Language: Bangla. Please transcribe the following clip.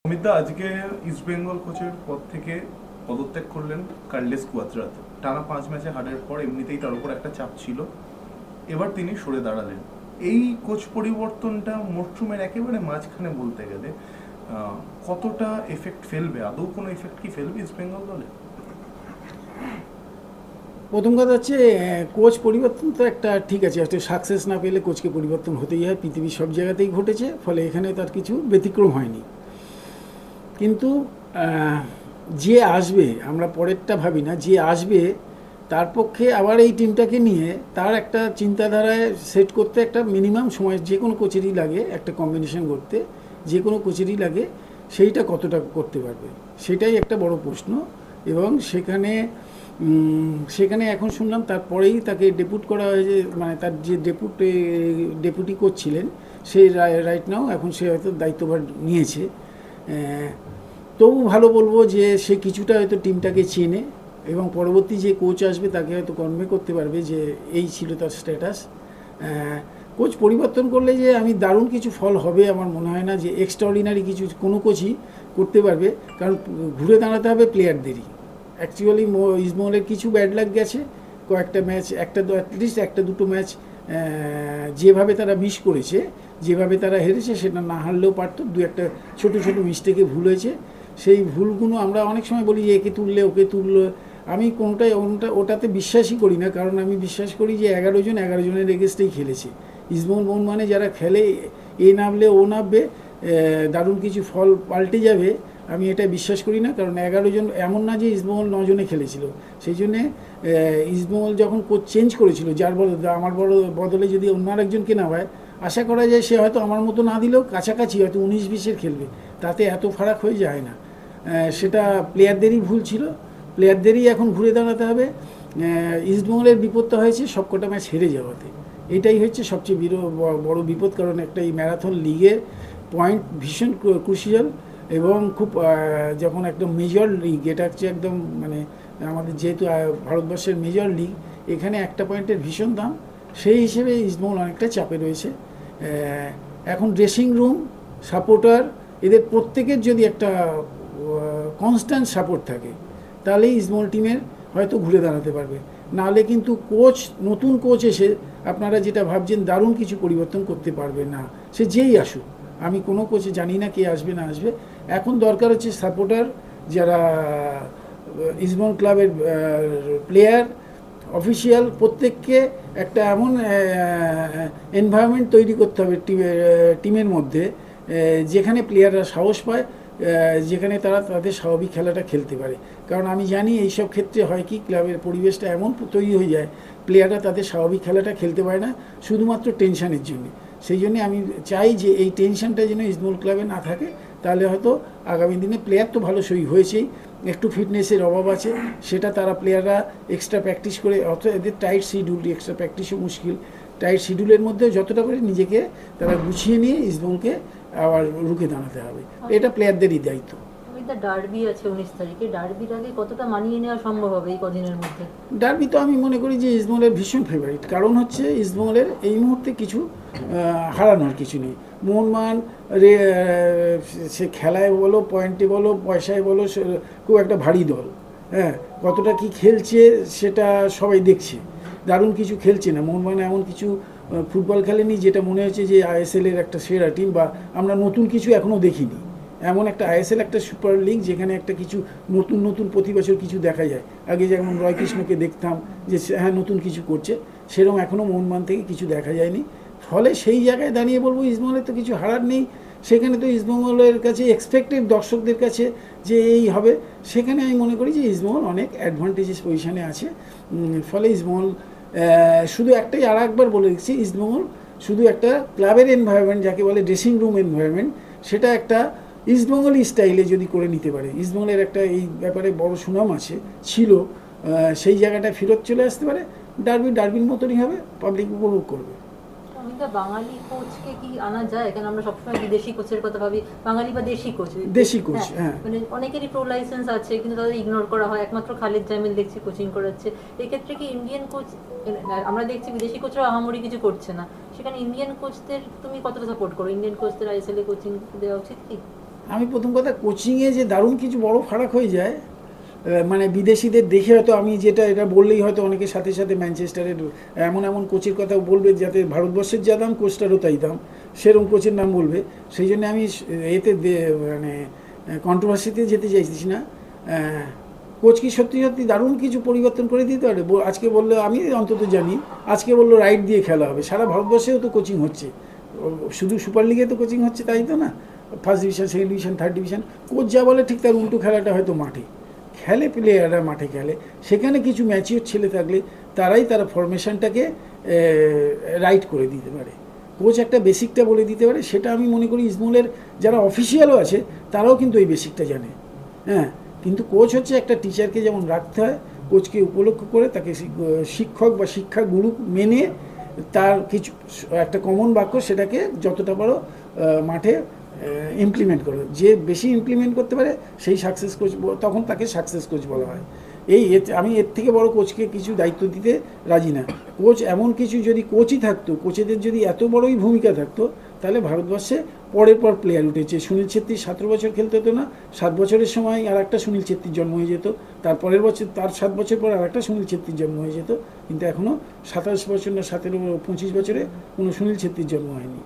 অমিতদা, আজকে ইস্ট বেঙ্গল কোচের পদ থেকে পদত্যাগ করলেন কার্লেস কুয়াদ্রাতো। টানা 5 ম্যাচে হারের পর এমনিতেই তার উপর একটা চাপ ছিল, এবার তিনি সরে দাঁড়ালেন। এই কোচ পরিবর্তনটা মরশুমের একেবারে মাঝখানে বলতে গেলে কতটা এফেক্ট ফেলবে? আদৌ কোনো এফেক্ট কি ফেলবে ইস্ট বেঙ্গল দলে? প্রথম কথা হচ্ছে কোচ পরিবর্তন তো একটা ঠিক আছে, একটা সাকসেস না পেলে কোচকে পরিবর্তন হতেই হয়, পৃথিবীর সব জায়গাতেই ঘটেছে, ফলে এখানে তার কিছু ব্যতিক্রম হয়নি। কিন্তু যে আসবে, আমরা পরেরটা ভাবি না, যে আসবে তার পক্ষে আবার এই টিমটাকে নিয়ে তার একটা চিন্তাধারায় সেট করতে একটা মিনিমাম সময় যে কোনো কোচেরই লাগে, একটা কম্বিনেশন করতে যে কোনো কোচেরই লাগে, সেইটা কতটা করতে পারবে সেটাই একটা বড় প্রশ্ন। এবং সেখানে এখন শুনলাম তারপরেই তাকে ডেপুট করা হয়েছে, মানে তার যে ডেপুটি কোচ ছিলেন সেই রাইট নাও এখন সে হয়তো দায়িত্বভার নিয়েছে। তবু ভালো বলবো যে সে কিছুটা হয়তো টিমটাকে চেনে এবং পরবর্তী যে কোচ আসবে তাকে হয়তো কনভে করতে পারবে যে এই ছিল তার স্ট্যাটাস। কোচ পরিবর্তন করলে যে আমি দারুণ কিছু ফল হবে আমার মনে হয় না, যে এক্সট্রাঅর্ডিনারি কিছু কোনো কোচই করতে পারবে, কারণ ঘুরে দাঁড়াতে হবে প্লেয়ারদেরই। অ্যাকচুয়ালি ইসমোহলের কিছু ব্যাড লাগ গেছে, কয়েকটা ম্যাচ, অ্যাটলিস্ট একটা দুটো ম্যাচ যেভাবে তারা মিস করেছে, যেভাবে তারা হেরেছে, সেটা না হারলেও পারতো। দু একটা ছোটো ছোটো মিস্টেকে ভুল হয়েছে, সেই ভুলগুলো আমরা অনেক সময় বলি যে একে তুললে ওকে তুললো, আমি ওটাতে বিশ্বাসই করি না। কারণ আমি বিশ্বাস করি যে 11 জনের এগেস্টেই খেলেছে। ইসমোহল মানে যারা খেলে এ নামলে ও নামবে, দারুণ কিছু ফল পাল্টে যাবে, আমি এটা বিশ্বাস করি না। কারণ 11 জন এমন না যে ইসমোহল 9 জনে খেলেছিল। সেই জন্যে ইসমোহল যখন কোচ চেঞ্জ করেছিল, যার আমার বদলে যদি অন্য আরেকজনকে নামায়, আশা করা যায় সে হয়তো আমার মতো না দিলেও কাছাকাছি হয়তো 19-20-এর খেলবে, তাতে এত ফারাক হয়ে যায় না। সেটা প্লেয়ারদেরই ভুল ছিল, প্লেয়ারদেরই এখন ঘুরে দাঁড়াতে হবে। ইস্টবেঙ্গলের বিপদটা হয়েছে সবকটা ম্যাচ হেরে যাওয়াতে, এটাই হচ্ছে সবচেয়ে বড় বিপদ। কারণ একটা এই ম্যারাথন লিগের পয়েন্ট ভীষণ ক্রুশিয়াল, এবং খুব যখন একদম মেজর লিগ, এটা হচ্ছে একদম মানে আমাদের যেহেতু ভারতবর্ষের মেজর লিগ, এখানে একটা পয়েন্টের ভীষণ দাম। সেই হিসেবে ইস্টবেঙ্গল অনেকটা চাপে রয়েছে। এখন ড্রেসিং রুম, সাপোর্টার, এদের প্রত্যেকের যদি একটা কনস্ট্যান্ট সাপোর্ট থাকে, তাহলেই ইস্টবেঙ্গল টিমের হয়তো ঘুরে দাঁড়াতে পারবে। নাহলে কিন্তু নতুন কোচ এসে আপনারা যেটা ভাবছেন দারুণ কিছু পরিবর্তন করতে পারবে না, সে যেই আসুক। আমি কোনো কোচে জানি না কে আসবে না আসবে। এখন দরকার হচ্ছে সাপোর্টার, যারা ইস্টবেঙ্গল ক্লাবের প্লেয়ার, অফিসিয়াল, প্রত্যেককে একটা এমন এনভায়রনমেন্ট তৈরি করতে হবে টিমের মধ্যে, যেখানে প্লেয়াররা সাহস পায়, যেখানে তারা তাদের স্বাভাবিক খেলাটা খেলতে পারে। কারণ আমি জানি এইসব ক্ষেত্রে হয় কি, ক্লাবের পরিবেশটা এমন তৈরি হয়ে যায়, প্লেয়াররা তাদের স্বাভাবিক খেলাটা খেলতে পারে না শুধুমাত্র টেনশানের জন্য। সেই জন্যে আমি চাই যে এই টেনশনটা যেন ইস্টবেঙ্গল ক্লাবে না থাকে, তাহলে হয়তো আগামী দিনে প্লেয়ার তো ভালো সই হয়েছেই, একটু ফিটনেসের অভাব আছে, সেটা তারা প্লেয়াররা এক্সট্রা প্র্যাকটিস করে, অর্থাৎ এদের টাইট শিডিউল, এক্সট্রা প্র্যাকটিসও মুশকিল, টাইট শিডিউলের মধ্যে যতটা করে নিজেকে তারা গুছিয়ে নিয়ে ইস্টবেঙ্গলকে আবার রুখে দাঁড়াতে হবে, এটা প্লেয়ারদেরই দায়িত্ব। ডার্বি আছে 19 তারিখে, ডার্বির আগে কতটা মানিয়ে নেওয়া সম্ভব হবে এই কদিনের মধ্যে? ডার্বি তো আমি মনে করি যে ইস্টবেঙ্গলের ভীষণ ফেভারিট, কারণ হচ্ছে ইস্টবেঙ্গলের এই মুহূর্তে কিছু হারানোর কিছু নেই। মোহনবাগান সে খেলায় বলো, পয়েন্টে বলো, পয়সায় বলো, খুব একটা ভারী দল। হ্যাঁ, কতটা কি খেলছে সেটা সবাই দেখছে, দারুণ কিছু খেলছে না মোহনবাগান, এমন কিছু ফুটবল খেলেনি যেটা মনে হচ্ছে যে আইএসএলের একটা সেরা টিম, বা আমরা নতুন কিছু এখনও দেখিনি। এমন একটা আইএসএল একটা সুপার লিগ, যেখানে একটা কিছু নতুন প্রতি বছর কিছু দেখা যায়। আগে যেমন রয় কৃষ্ণকে দেখতাম যে হ্যাঁ নতুন কিছু করছে, সেরকম এখনও মোহনবাগান থেকে কিছু দেখা যায়নি। ফলে সেই জায়গায় দাঁড়িয়ে বলবো ইস্টবেঙ্গলের তো কিছু হারার নেই। সেখানে তো ইস্টবেঙ্গলের কাছে এক্সপেক্টেড, দর্শকদের কাছে যে এই হবে, সেখানে আমি মনে করি যে ইস্টবেঙ্গল অনেক অ্যাডভান্টেজেস পজিশানে আছে। ফলে ইস্টবেঙ্গল শুধু একটাই, আর একবার বলে দিচ্ছি, ইস্টবেঙ্গল শুধু একটা ক্লাবের এনভায়রনমেন্ট, যাকে বলে ড্রেসিং রুম এনভায়রনমেন্ট, সেটা একটা ইস্টবেঙ্গলি স্টাইলে যদি করে নিতে পারে, ইস্টবেঙ্গলের একটা এই ব্যাপারে বড় সুনাম আছে, ছিল, সেই জায়গাটা ফেরত চলে আসতে পারে, ডার্বির মতনই হবে, পাবলিক উপভোগ করবে। বাঙালি কোচকে কি আনা যায়? কারণ আমরা সবসময় বিদেশি কোচের কথা ভাবি, বাঙালি বা দেশি কোচ, হ্যাঁ, মানে অনেকেরই প্রো লাইসেন্স আছে কিন্তু তাদের ইগনোর করা হয়। একমাত্র খালিদ জামিল দেখছি কোচিং করাচ্ছে। এক্ষেত্রে কি ইন্ডিয়ান কোচ, আমরা দেখছি বিদেশি কোচরা আহামরি কিছু করছে না, সেখানে ইন্ডিয়ান কোচদের তুমি কতটা সাপোর্ট করো? ইন্ডিয়ান কোচদের আইএসএল এ কোচিং দেওয়া উচিত কি? আমি প্রথম কথা কোচিংয়ে যে দারুণ কিছু বড় ফারাক হয়ে যায়, মানে বিদেশিদের দেখে হয়তো আমি এটা বললেই হয়তো অনেকের সাথে সাথে ম্যানচেস্টারের এমন এমন কোচের কথা বলবে যাতে ভারতবর্ষের যা দাম কোচটারও তাই দাম, সেরকম কোচের নাম বলবে। সেই জন্য আমি মানে কন্ট্রোভার্সিতে যেতে চাইছি না। কোচ কি সত্যি সত্যি দারুণ কিছু পরিবর্তন করে দিতে পারে? আজকে বললে, আমি অন্তত জানি, আজকে বললো রাইট দিয়ে খেলা হবে, সারা ভারতবর্ষেও তো কোচিং হচ্ছে, শুধু সুপার লিগে তো কোচিং হচ্ছে তাই তো না, first division, second division, third division. Coach যা বলে ঠিক তার উল্টো খেলাটা হয়তো মাঠে খেলে, প্লেয়াররা মাঠে খেলে। সেখানে কিছু ম্যাচিওর ছেলে থাকলে তারা ফরমেশনটাকে রাইট করে দিতে পারে, কোচ একটা বেসিকটা বলে দিতে পারে। সেটা আমি মনে করি ইসমলের যারা অফিসিয়ালও আছে তারাও কিন্তু এই বেসিকটা জানে। হ্যাঁ, কিন্তু কোচ হচ্ছে একটা টিচারকে যেমন রাখতে হয়, কোচকে উপলক্ষ করে তাকে শিক্ষক বা শিক্ষা গুরু মেনে তার কিছু একটা কমন বাক্য, সেটাকে যতটা বড় মাঠে ইমপ্লিমেন্ট করো। যে বেশি ইমপ্লিমেন্ট করতে পারে সেই সাকসেস কোচ, তখন তাকে সাকসেস কোচ বলা হয়। আমি এর থেকে বড় কোচকে কিছু দায়িত্ব দিতে রাজি না। কোচ এমন কিছু, যদি কোচই থাকতো, কোচেদের যদি এত বড়ই ভূমিকা থাকতো, তাহলে ভারতবর্ষে পরের পর প্লেয়ার উঠেছে। সুনীল ছেত্রী 17 বছর খেলতে হতো না, 7 বছরের সময় আর একটা সুনীল ছেত্রীর জন্ম হয়ে যেত, তারপরের বছর তার 7 বছর পর আর একটা সুনীল ছেত্রীর জন্ম হয়ে যেত। কিন্তু এখনও 27 বছর না 25 বছরে কোনো সুনীল ছেত্রীর জন্ম হয়নি।